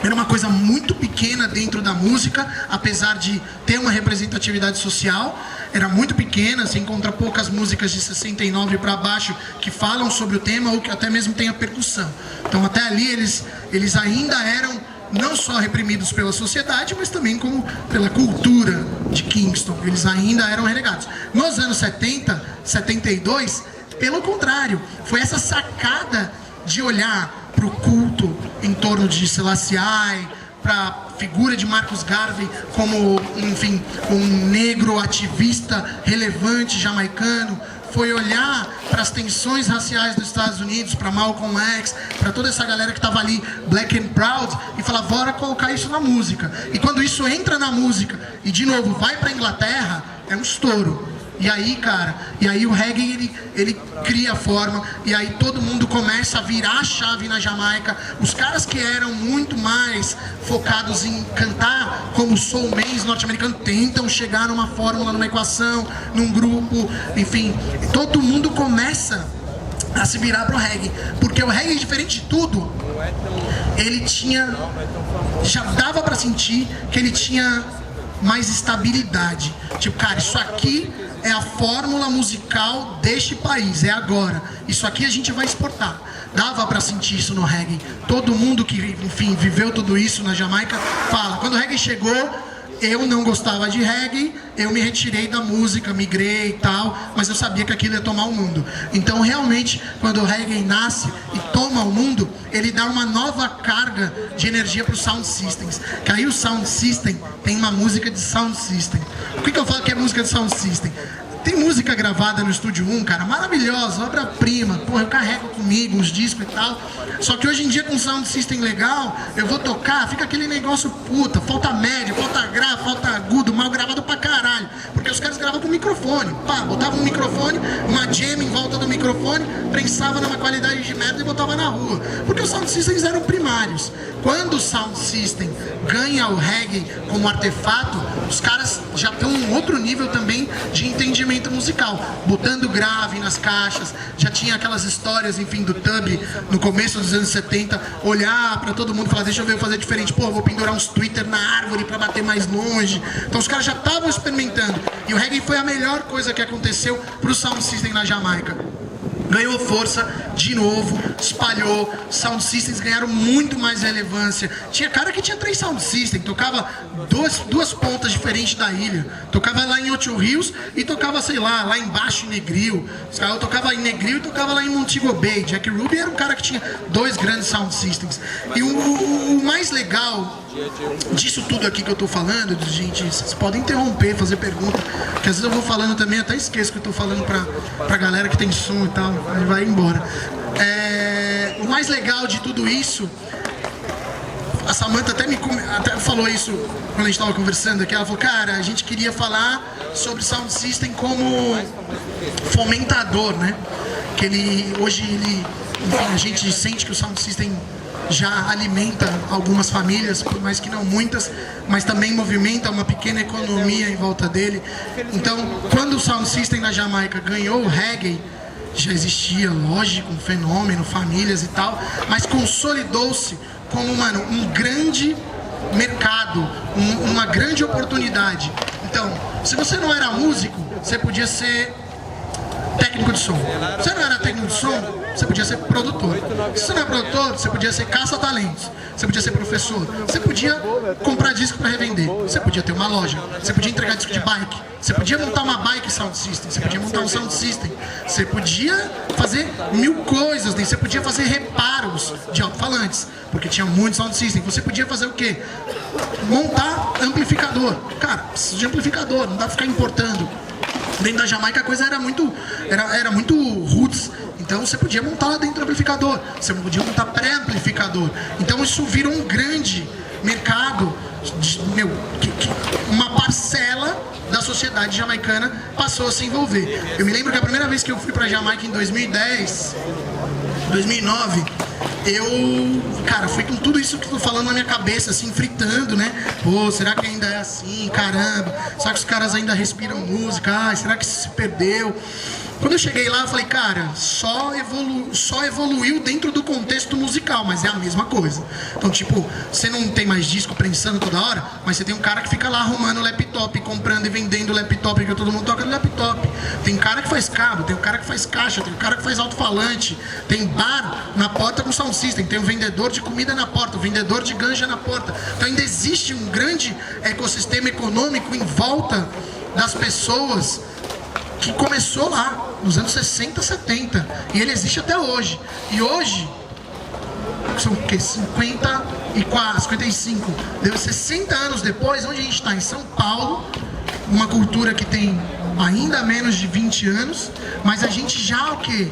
era uma coisa muito pequena dentro da música, apesar de ter uma representatividade social, era muito pequena, você encontra poucas músicas de 69 para baixo que falam sobre o tema ou que até mesmo tem a percussão. Então até ali eles ainda eram não só reprimidos pela sociedade, mas também como pela cultura de Kingston, eles ainda eram renegados. Nos anos 70, 72, pelo contrário, foi essa sacada de olhar para o culto em torno de Selassie, para a figura de Marcus Garvey como, enfim, um negro ativista relevante jamaicano, foi olhar para as tensões raciais dos Estados Unidos, para Malcolm X, para toda essa galera que estava ali, Black and Proud, e falar, bora colocar isso na música. E quando isso entra na música, e de novo vai para a Inglaterra, é um estouro. E aí, cara, e aí o reggae ele cria forma, e aí todo mundo começa a virar a chave na Jamaica. Os caras que eram muito mais focados em cantar como soulmans norte-americanos tentam chegar numa fórmula, numa equação, num grupo, enfim, todo mundo começa a se virar pro reggae, porque o reggae, diferente de tudo, ele tinha, já dava pra sentir que ele tinha mais estabilidade. Tipo, cara, isso aqui é a fórmula musical deste país, é agora. Isso aqui a gente vai exportar. Dava pra sentir isso no reggae. Todo mundo que, enfim, viveu tudo isso na Jamaica fala, quando o reggae chegou, eu não gostava de reggae, eu me retirei da música, migrei e tal, mas eu sabia que aquilo ia tomar o mundo. Então, realmente, quando o reggae nasce e toma o mundo, ele dá uma nova carga de energia para os sound systems. Que aí o sound system tem uma música de sound system. O que eu falo que é música de sound system? Tem música gravada no Estúdio 1, cara, maravilhosa, obra-prima. Porra, eu carrego comigo uns discos e tal. Só que hoje em dia, com um sound system legal, eu vou tocar, fica aquele negócio puta, falta médio, falta grave, falta agudo, mal gravado pra caralho. Porque os caras gravavam com microfone. Pá, botavam um microfone, uma jam em volta do microfone, prensava numa qualidade de merda e botava na rua. Porque os sound systems eram primários. Quando o sound system ganha o reggae como artefato, os caras já estão em outro nível também de entendimento musical, botando grave nas caixas. Já tinha aquelas histórias, enfim, do Tub no começo dos anos 70, olhar pra todo mundo e falar, deixa eu ver, eu fazer diferente, pô, vou pendurar uns Twitter na árvore pra bater mais longe. Então os caras já estavam experimentando, e o reggae foi a melhor coisa que aconteceu pro sound system na Jamaica. Ganhou força de novo, espalhou, sound systems ganharam muito mais relevância. Tinha cara que tinha 3 sound systems, tocava duas pontas diferentes da ilha. Tocava lá em Ocho Rios e tocava, sei lá embaixo em Negril. Eu tocava em Negril e tocava lá em Montego Bay. Jack Ruby era um cara que tinha 2 grandes sound systems. E o mais legal disso tudo aqui que eu tô falando, gente, vocês podem interromper, fazer pergunta, que às vezes eu vou falando também, até esqueço que eu tô falando pra galera que tem som e tal, aí vai embora. O mais legal de tudo isso, a Samantha até falou isso quando a gente tava conversando aqui, ela falou, cara, a gente queria falar sobre sound system como fomentador, né? Que enfim, a gente sente que o sound system já alimenta algumas famílias, por mais que não muitas, mas também movimenta uma pequena economia em volta dele. Então, quando o sound system na Jamaica ganhou o reggae, já existia, lógico, um fenômeno, famílias e tal, mas consolidou-se como, mano, um grande mercado, uma grande oportunidade. Então, se você não era músico, você podia ser técnico de som. Se você não era técnico de som, você podia ser produtor. Se você não é produtor, você podia ser caça-talentos. Você podia ser professor. Você podia comprar disco para revender. Você podia ter uma loja. Você podia entregar disco de bike. Você podia montar uma bike sound system. Você podia montar um sound system. Você podia fazer 1000 coisas. Você podia fazer reparos de alto-falantes, porque tinha muito sound system. Você podia fazer o quê? Montar amplificador. Cara, precisa de amplificador. Não dá pra ficar importando. Dentro da Jamaica a coisa era muito roots, então você podia montar lá dentro do amplificador, você podia montar pré-amplificador. Então isso virou um grande mercado, uma parcela da sociedade jamaicana passou a se envolver. Eu me lembro que a primeira vez que eu fui pra Jamaica em 2010, 2009, cara, fui com tudo isso que eu tô falando na minha cabeça, assim, fritando, né? Pô, será que ainda é assim? Caramba, será que os caras ainda respiram música? Ai, será que isso se perdeu? Quando eu cheguei lá, eu falei, cara, só evoluiu dentro do contexto musical, mas é a mesma coisa. Então, tipo, você não tem mais disco prensando toda hora, mas você tem um cara que fica lá arrumando laptop, comprando e vendendo laptop, porque todo mundo toca no laptop. Tem cara que faz cabo, tem um cara que faz caixa, tem um cara que faz alto-falante, tem bar na porta com sound system, tem um vendedor de comida na porta, um vendedor de ganja na porta. Então ainda existe um grande ecossistema econômico em volta das pessoas que começou lá, nos anos 60, 70, e ele existe até hoje. E hoje, são o quê? 54, 55, deu 60 anos depois, onde a gente está? Em São Paulo, uma cultura que tem ainda menos de 20 anos, mas a gente já o quê?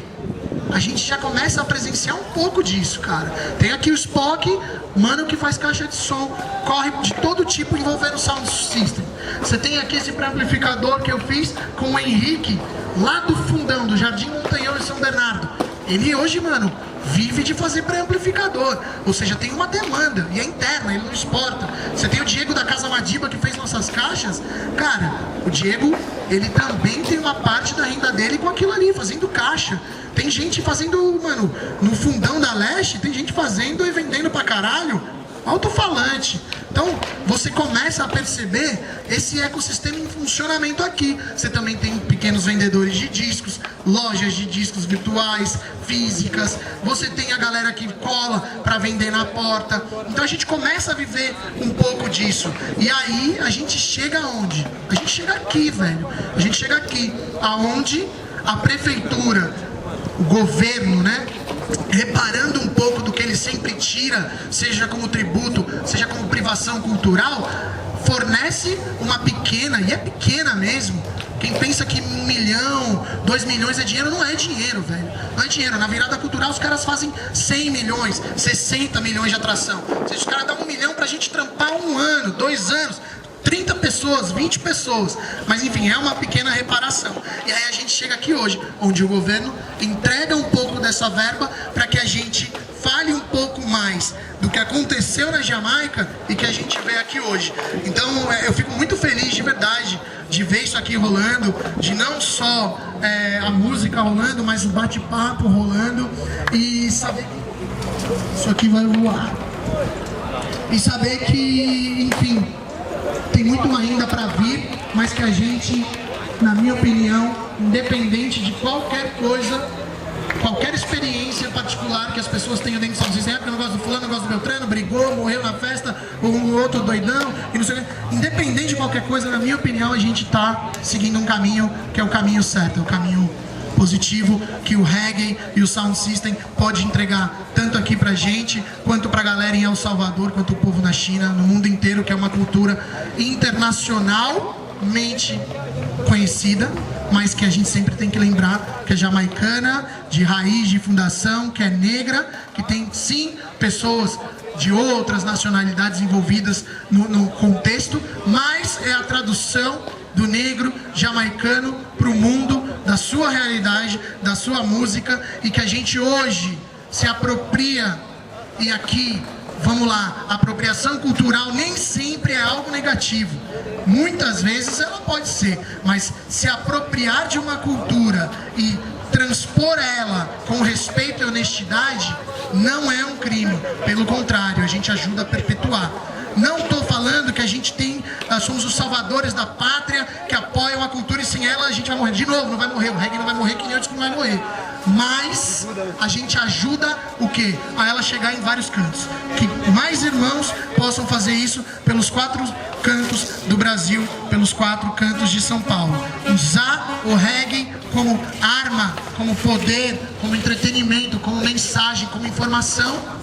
A gente já começa a presenciar um pouco disso, cara. Tem aqui o Spock, mano que faz caixa de som, corre de todo tipo envolvendo sound system. Você tem aqui esse pré-amplificador que eu fiz com o Henrique, lá do fundão, do Jardim Montanhão em São Bernardo. Ele hoje, mano, vive de fazer pré-amplificador, ou seja, tem uma demanda, e é interna, ele não exporta. Você tem o Diego da Casa Madiba que fez nossas caixas. Cara, o Diego, ele também tem uma parte da renda dele com aquilo ali, fazendo caixa. Tem gente fazendo, mano, no fundão da Leste, tem gente fazendo e vendendo pra caralho alto-falante. Então, você começa a perceber esse ecossistema em funcionamento aqui. Você também tem pequenos vendedores de discos, lojas de discos virtuais, físicas. Você tem a galera que cola para vender na porta. Então, a gente começa a viver um pouco disso. E aí, a gente chega aonde? A gente chega aqui, velho. A gente chega aqui, aonde a prefeitura, o governo, né? reparando um pouco do que ele sempre tira, seja como tributo, seja como privação cultural, fornece uma pequena, e é pequena mesmo. Quem pensa que 1 milhão, 2 milhões é dinheiro, não é dinheiro, velho. Não é dinheiro. Na virada cultural os caras fazem 100 milhões, 60 milhões de atração. Ou seja, os caras dão 1 milhão pra gente trampar 1 ano, 2 anos, 30 pessoas, 20 pessoas. Mas enfim, é uma pequena reparação. E aí a gente chega aqui hoje, onde o governo entrega um pouco dessa verba para que a gente fale um pouco mais do que aconteceu na Jamaica e que a gente vê aqui hoje. Então eu fico muito feliz de verdade de ver isso aqui rolando, de não só a música rolando, mas o bate-papo rolando e saber que isso aqui vai voar. E saber que, enfim, tem muito ainda para vir, mas que a gente, na minha opinião, independente de qualquer coisa, qualquer experiência particular que as pessoas tenham dentro do Sound System, porque eu não gosto do fulano, não gosto do Beltrano, brigou, morreu na festa, ou um outro doidão, e não sei o que. Independente de qualquer coisa, na minha opinião, a gente está seguindo um caminho que é o caminho certo, é o caminho positivo que o reggae e o Sound System pode entregar tanto aqui pra gente, quanto pra galera em El Salvador, quanto o povo na China, no mundo inteiro, que é uma cultura internacionalmente conhecida, mas que a gente sempre tem que lembrar que é jamaicana, de raiz, de fundação, que é negra, que tem sim pessoas de outras nacionalidades envolvidas no contexto, mas é a tradução do negro jamaicano para o mundo, da sua realidade, da sua música, e que a gente hoje se apropria. E aqui, vamos lá, a apropriação cultural nem sempre é algo negativo. Muitas vezes ela pode ser, mas se apropriar de uma cultura e transpor ela com respeito e honestidade não é um crime. Pelo contrário, a gente ajuda a perpetuar. Não estou falando que a gente somos os salvadores da pátria, que apoiam a cultura e sem ela a gente vai morrer. De novo, não vai morrer, o reggae não vai morrer, que nem outros que não vai morrer. Mas a gente ajuda o quê? A ela chegar em vários cantos. Que mais irmãos possam fazer isso pelos 4 cantos do Brasil, pelos 4 cantos de São Paulo. Usar o reggae como arma, como poder, como entretenimento, como mensagem, como informação,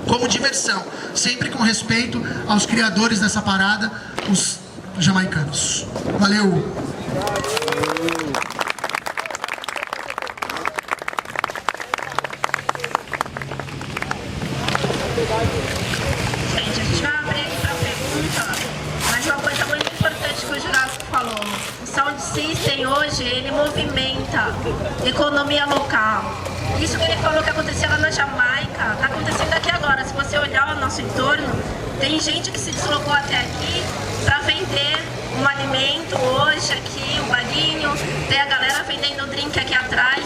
como diversão, sempre com respeito aos criadores dessa parada, os jamaicanos. Valeu! Gente, a gente vai abrir aqui para pergunta, mas uma coisa muito importante que o Jurássico falou. O Sound System hoje, ele movimenta economia local. Isso que ele falou que aconteceu lá na Jamaica, está acontecendo aqui agora. Se você olhar o nosso entorno, tem gente que se deslocou até aqui para vender um alimento hoje aqui, um baguinho. Tem a galera vendendo drink aqui atrás.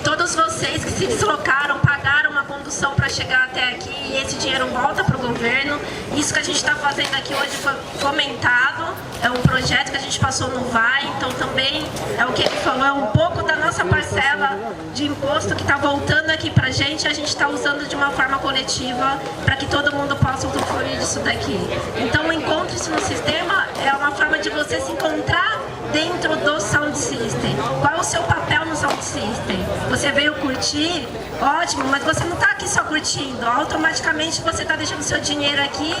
Todos vocês que se deslocaram, pagaram uma condução para chegar até aqui e esse dinheiro volta para o governo. Isso que a gente está fazendo aqui hoje foi fomentado, é um projeto que a gente passou no VAI, então também é o que ele falou, é um pouco da nossa parcela de imposto que está voltando aqui para a gente está usando de uma forma coletiva para que todo mundo possa usufruir disso daqui. Então o Encontre-se no Sistema é uma forma de você se encontrar dentro do Sound System. Qual é o seu papel no Sound System? Você veio curtir, ótimo, mas você não está aqui só curtindo, automaticamente você está deixando seu dinheiro aqui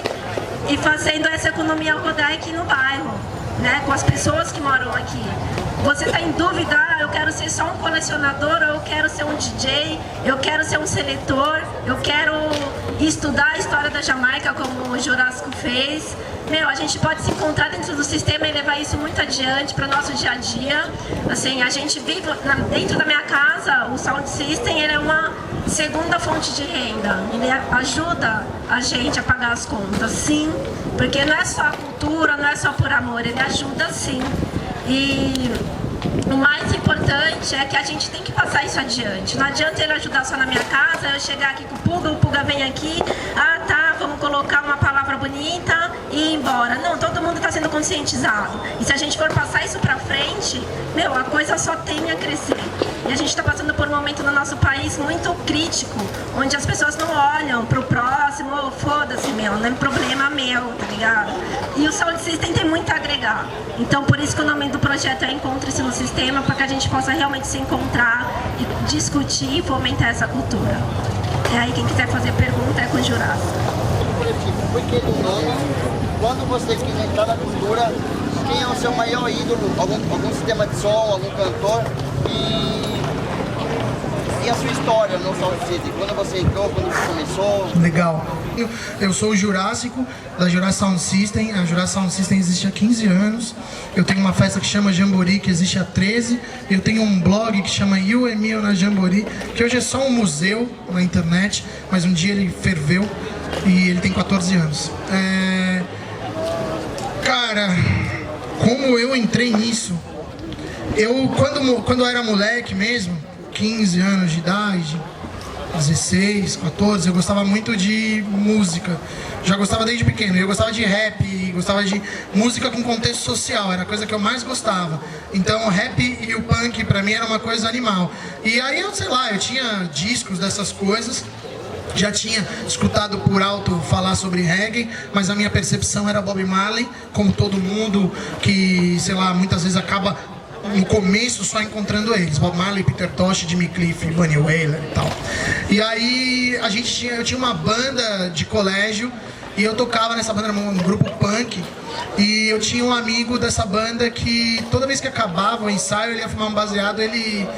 e fazendo essa economia rodar aqui no bairro, né, com as pessoas que moram aqui. Você está em dúvida, eu quero ser só um colecionador, ou eu quero ser um DJ, eu quero ser um seletor, eu quero estudar a história da Jamaica como o Jurássico fez. A gente pode se encontrar dentro do sistema e levar isso muito adiante para o nosso dia a dia. Assim, a gente vive dentro da minha casa, o Sound System ele é uma segunda fonte de renda. Ele ajuda a gente a pagar as contas, sim, porque não é só a cultura, não é só por amor, ele ajuda sim. E o mais importante é que a gente tem que passar isso adiante. Não adianta ele ajudar só na minha casa, eu chegar aqui com o Puga vem aqui, vamos colocar uma palavra bonita e ir embora. Não, todo mundo está sendo conscientizado. E se a gente for passar isso para frente, a coisa só tem a crescer. E a gente está passando por um momento no nosso país muito crítico, onde as pessoas não olham para o próximo, máximo, oh, foda-se, meu, não é problema meu, tá ligado? E o Sound System tem muito a agregar. Então, por isso que o nome do projeto é Encontre-se no Sistema, para que a gente possa realmente se encontrar e discutir e fomentar essa cultura. E aí, quem quiser fazer pergunta é com o Jurássico. Por que do nome? Quando você quis entrar na cultura, quem é o seu maior ídolo? Algum sistema de som, algum cantor? E a sua história no Sound System? Quando você entrou, quando você começou? Legal. Eu sou o Jurássico, da Jurássico Sound System. A Jurássico Sound System existe há 15 anos. Eu tenho uma festa que chama Jamboree, que existe há 13. Eu tenho um blog que chama You and Me na Jamboree, que hoje é só um museu na internet, mas um dia ele ferveu e ele tem 14 anos. Cara, como eu entrei nisso? Quando eu era moleque mesmo, 15 anos de idade, 16, 14, eu gostava muito de música. Já gostava desde pequeno. Eu gostava de rap, gostava de música com contexto social, era a coisa que eu mais gostava. Então o rap e o punk pra mim era uma coisa animal. E aí eu, sei lá, eu tinha discos dessas coisas. Já tinha escutado por alto falar sobre reggae, mas a minha percepção era Bob Marley, como todo mundo que, sei lá, muitas vezes acaba no começo só encontrando eles. Bob Marley, Peter Tosh, Jimmy Cliff, Bunny Wailer e tal. E aí eu tinha uma banda de colégio e eu tocava nessa banda no grupo punk. E eu tinha um amigo dessa banda que toda vez que acabava o ensaio, ele ia fumar um baseado, ele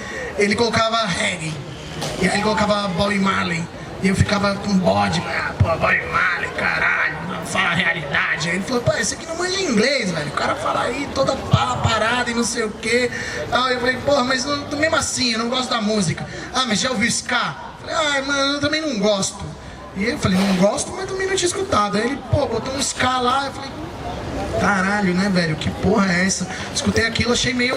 colocava reggae. E aí ele colocava Bob Marley. E eu ficava com bode, pô, Bob Marley, caralho, não fala a realidade. Aí ele falou, pô, esse aqui não manja inglês, velho. O cara fala aí toda parada e não sei o quê. Aí eu falei, porra, mas mesmo assim, eu não gosto da música. Ah, mas já ouviu ska? Eu falei, mano, eu também não gosto. E eu falei, não gosto, mas também não tinha escutado. Aí ele, pô, botou um ska lá. Eu falei, caralho, né, velho, que porra é essa? Escutei aquilo, achei meio...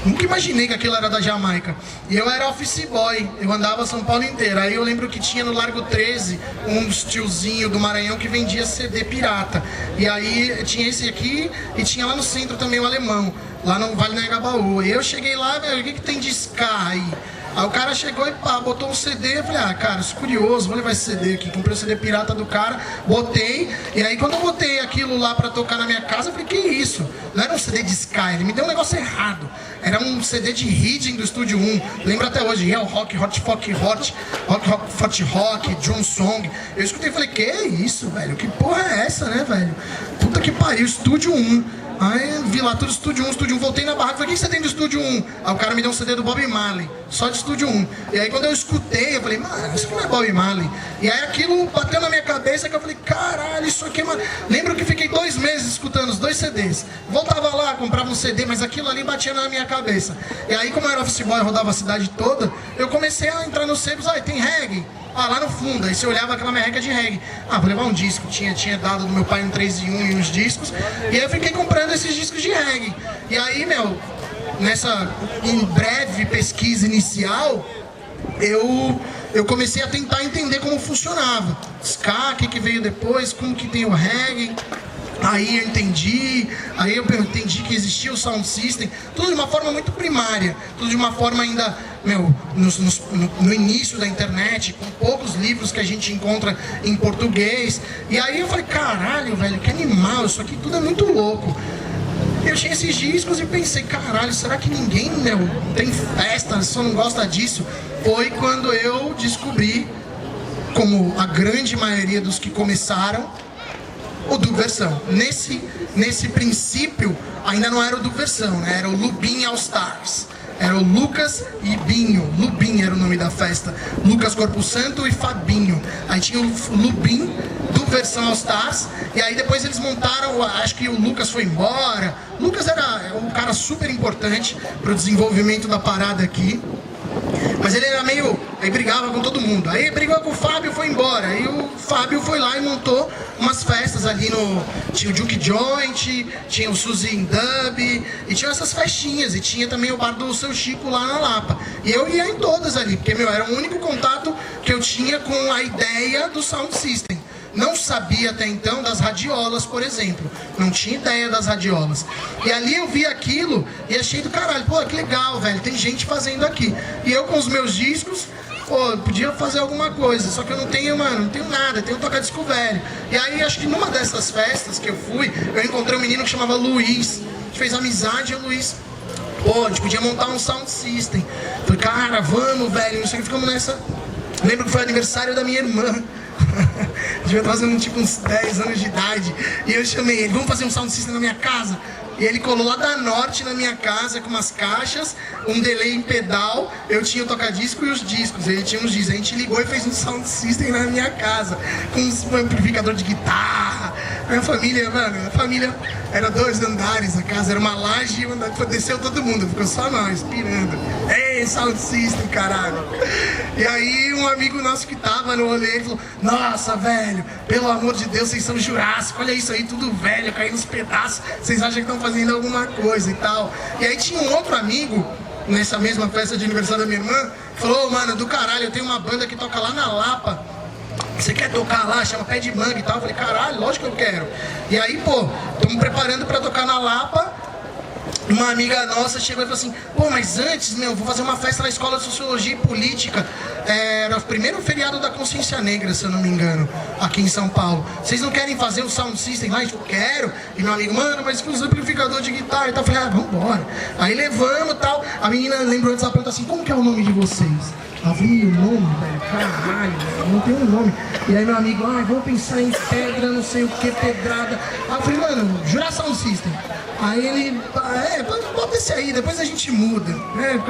Nunca imaginei que aquilo era da Jamaica. E eu era office boy, eu andava São Paulo inteiro. Aí eu lembro que tinha no Largo 13 um tiozinho do Maranhão que vendia CD pirata. E aí tinha esse aqui e tinha lá no centro também o alemão, lá no Vale do Anhangabaú. E eu cheguei lá, velho, o que tem de ska aí? Aí o cara chegou e pá, botou um CD, eu falei, cara, sou curioso, vou levar esse CD aqui. Comprei o CD pirata do cara, botei, e aí quando eu botei aquilo lá pra tocar na minha casa, eu falei, que isso? Não era um CD de ska, ele me deu um negócio errado. Era um CD de Reading do Estúdio 1, lembro até hoje, Real Rock, Hot Rock, Hot Rock, John Song. Eu escutei e falei, que isso, velho? Que porra é essa, né, velho? Puta que pariu, Estúdio 1. Aí vi lá tudo Estúdio 1, voltei na barraca, falei, o que você tem do Estúdio 1? Aí o cara me deu um CD do Bob Marley, só de Estúdio 1. E aí quando eu escutei, eu falei, mano, isso aqui não é Bob Marley. E aí aquilo bateu na minha cabeça, que eu falei, caralho, isso aqui é mano. Lembro que fiquei 2 meses escutando os 2 CDs. Voltava lá, comprava um CD, mas aquilo ali batia na minha cabeça. E aí como eu era office boy, rodava a cidade toda, eu comecei a entrar nos sebos, tem reggae. Lá no fundo, aí você olhava aquela merreca de reggae. Vou levar um disco, tinha dado do meu pai um 3 em 1 e uns discos. E aí eu fiquei comprando esses discos de reggae. E aí, meu, nessa em breve pesquisa inicial, eu comecei a tentar entender como funcionava. Ska, que veio depois, como que tem o reggae. Aí eu entendi que existia o Sound System, tudo de uma forma muito primária, tudo de uma forma ainda, no início da internet, com poucos livros que a gente encontra em português. E aí eu falei, caralho, velho, que animal, isso aqui tudo é muito louco. Eu tinha esses discos e pensei, caralho, será que ninguém, tem festa, só não gosta disso? Foi quando eu descobri, como a grande maioria dos que começaram, o Dubversão. Nesse princípio, ainda não era o Dubversão, né? Era o Lubim All Stars. Era o Lucas e Binho. Lubim era o nome da festa. Lucas Corpo Santo e Fabinho. Aí tinha o Lubim, Dubversão All Stars. E aí depois eles montaram, acho que o Lucas foi embora. O Lucas era um cara super importante para o desenvolvimento da parada aqui. Mas ele era meio... Aí brigava com todo mundo. Aí brigou com o Fábio, foi embora. Aí o Fábio foi lá e montou umas festas ali no... Tinha o Juke Joint, tinha o Suzy in Dub, e tinha essas festinhas. E tinha também o bar do Seu Chico lá na Lapa. E eu ia em todas ali, porque, era o único contato que eu tinha com a ideia do Sound System. Não sabia até então das radiolas, por exemplo. Não tinha ideia das radiolas. E ali eu vi aquilo e achei do caralho. Pô, que legal, velho. Tem gente fazendo aqui. E eu com os meus discos, pô, podia fazer alguma coisa, só que eu não tenho, mano, não tenho nada, eu tenho um toca-disco velho. E aí, acho que numa dessas festas que eu fui, eu encontrei um menino que chamava Luiz. A gente fez amizade e o Luiz, pô, a gente podia montar um sound system. Falei, cara, vamos, velho, não sei o que, ficamos nessa. Lembro que foi aniversário da minha irmã. Devia estar fazendo tipo uns 10 anos de idade. E eu chamei ele, vamos fazer um sound system na minha casa? E ele colou lá da Norte na minha casa com umas caixas, um delay em pedal. Eu tinha o toca-disco e os discos, ele tinha uns discos. A gente ligou e fez um sound system na minha casa, com um amplificador de guitarra. Minha família, mano, a família era 2 andares, a casa era uma laje e desceu todo mundo, ficou só nós, pirando. Ei, sound system, caralho. E aí um amigo nosso que tava no rolê, ele falou, nossa, velho, pelo amor de Deus, vocês são Jurássico, olha isso aí, tudo velho, caindo nos pedaços, vocês acham que estão fazendo alguma coisa e tal. E aí tinha um outro amigo, nessa mesma festa de aniversário da minha irmã, que falou, mano, do caralho, eu tenho uma banda que toca lá na Lapa, você quer tocar lá, chama Pé de Manga e tal? Eu falei, caralho, lógico que eu quero. E aí, pô, estamos preparando pra tocar na Lapa. Uma amiga nossa chegou e falou assim, pô, mas antes, meu, vou fazer uma festa na Escola de Sociologia e Política. Era o primeiro feriado da Consciência Negra, se eu não me engano, aqui em São Paulo. Vocês não querem fazer o sound system lá? Eu quero. E meu amigo, mano, mas com os amplificador de guitarra e tal. Eu falei, vambora. Aí levamos e tal. A menina lembrou antes, ela perguntou assim, como que é o nome de vocês? Ela falou, o nome, velho, caralho, não tem um nome. E aí meu amigo, vamos pensar em pedra, não sei o que, pedrada. Aí eu falei, mano, Juração System. Aí ele, bota esse aí, depois a gente muda, né?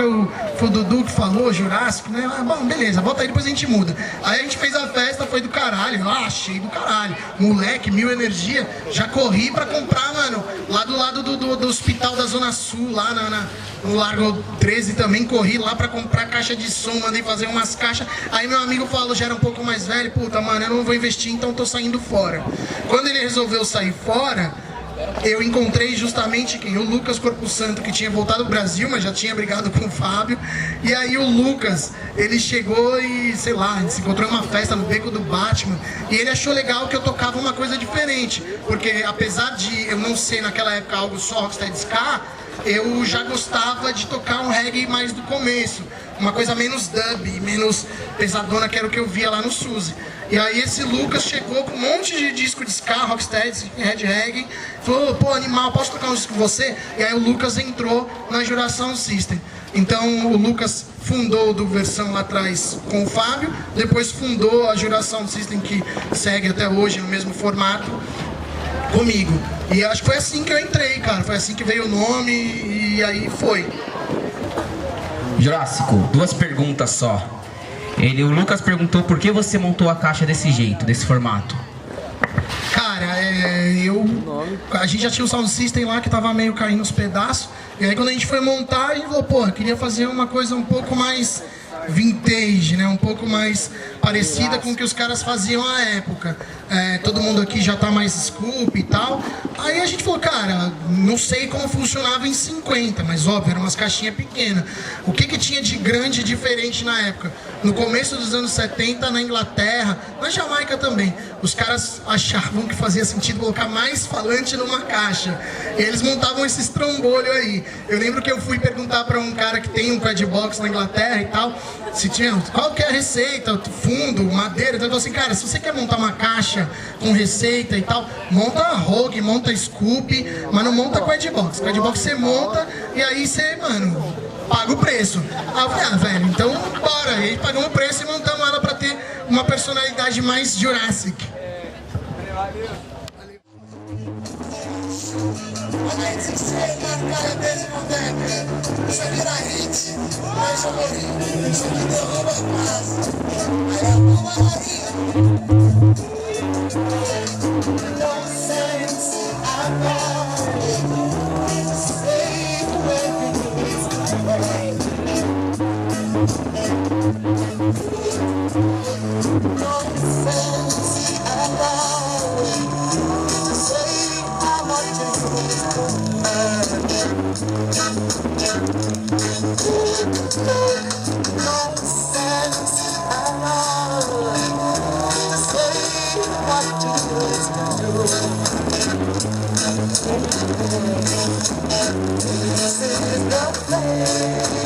Foi o Dudu que falou, Jurássico, né? Bom, beleza, bota aí, depois a gente muda. Aí a gente fez a festa, foi do caralho, achei do caralho. Moleque, 1000 energia, já corri pra comprar, mano, lá do lado do hospital da Zona Sul, lá no Largo 13 também, corri lá pra comprar caixa de som, mandei fazer umas caixas. Aí meu amigo falou, já era um pouco mais velho, puta, mano, eu não vou investir, então tô saindo fora. Quando ele resolveu sair fora, eu encontrei justamente quem? O Lucas Corpo Santo, que tinha voltado ao Brasil, mas já tinha brigado com o Fábio. E aí o Lucas, ele chegou e, sei lá, a gente se encontrou em uma festa no Beco do Batman. E ele achou legal que eu tocava uma coisa diferente. Porque apesar de eu não ser naquela época algo só rocksteady ska, eu já gostava de tocar um reggae mais do começo. Uma coisa menos dub, menos pesadona, que era o que eu via lá no Suzy. E aí esse Lucas chegou com um monte de disco de ska, rocksteady, red reggae, falou, pô, animal, posso tocar um disco com você? E aí o Lucas entrou na Juração System. Então o Lucas fundou do Versão lá atrás com o Fábio, depois fundou a Juração System, que segue até hoje no mesmo formato, comigo. E acho que foi assim que eu entrei, cara, foi assim que veio o nome e aí foi. Jurássico, 2 perguntas só. O Lucas perguntou por que você montou a caixa desse jeito, desse formato. Cara, a gente já tinha o sound system lá que tava meio caindo os pedaços. E aí quando a gente foi montar, a gente falou, pô, queria fazer uma coisa um pouco mais vintage, né? Um pouco mais parecida com o que os caras faziam à época. Todo mundo aqui já tá mais scoop e tal. Aí a gente falou, cara, não sei como funcionava em 50, mas óbvio, eram umas caixinhas pequenas. O que tinha de grande e diferente na época? No começo dos anos 70, na Inglaterra, na Jamaica também, os caras achavam que fazia sentido colocar mais falante numa caixa. E eles montavam esses trombolhos aí. Eu lembro que eu fui perguntar pra um cara que tem um padbox na Inglaterra e tal, se tinha, qual que é a receita, fundo, madeira. Então ele falou assim, cara, se você quer montar uma caixa com receita e tal, monta Rogue, monta Scoop, mas não monta Quadbox. Quadbox você monta e aí você, mano, paga o preço. Aí eu falei, velho, então bora. E aí pagamos o preço e montamos ela pra ter uma personalidade mais Jurassic. A gente sai na cara dele no deck. Isso aqui dá hit, mas eu morri. Isso aqui derruba a casa. Aí a palma rainha. Nonsense, I'm not safe when it's right. Nonsense, I'm not safe. I want to. Nonsense, I'm not say what to do. This is the place.